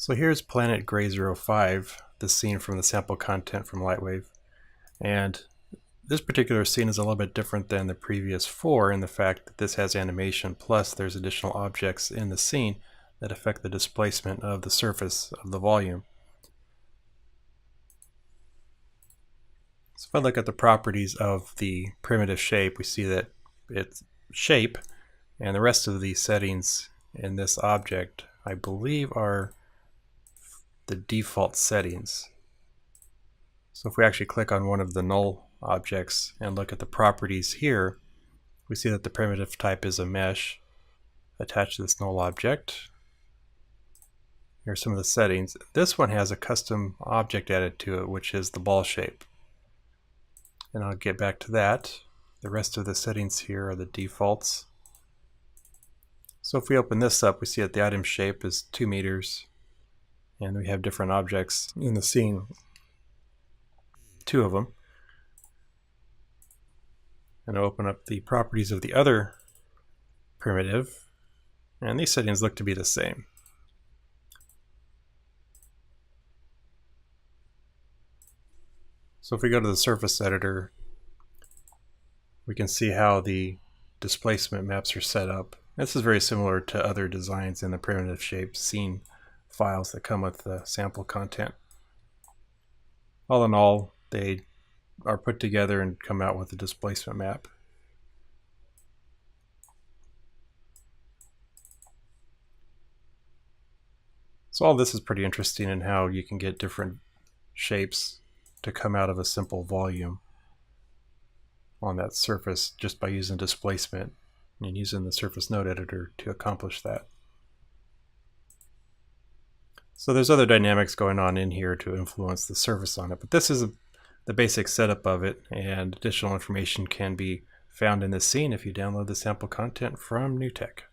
So here's Planet Gray 05, the scene from the sample content from LightWave. And this particular scene is a little bit different than the previous four in the fact that this has animation, plus there's additional objects in the scene that affect the displacement of the surface of the volume. So if I look at the properties of the primitive shape, we see that its shape and the rest of the settings in this object, I believe, are the default settings. So if we actually click on one of the null objects and look at the properties here, we see that the primitive type is a mesh attached to this null object. Here are some of the settings. This one has a custom object added to it, which is the ball shape. And I'll get back to that. The rest of the settings here are the defaults. So if we open this up, we see that the item shape is 2 meters. And we have different objects in the scene, 2 of them. And I'll open up the properties of the other primitive, and these settings look to be the same. So if we go to the surface editor, we can see how the displacement maps are set up. This is very similar to other designs in the primitive shape scene files that come with the sample content. All in all, they are put together and come out with a displacement map. So all this is pretty interesting in how you can get different shapes to come out of a simple volume on that surface just by using displacement and using the surface node editor to accomplish that. So there's other dynamics going on in here to influence the surface on it, but this is the basic setup of it, and additional information can be found in this scene if you download the sample content from NewTek.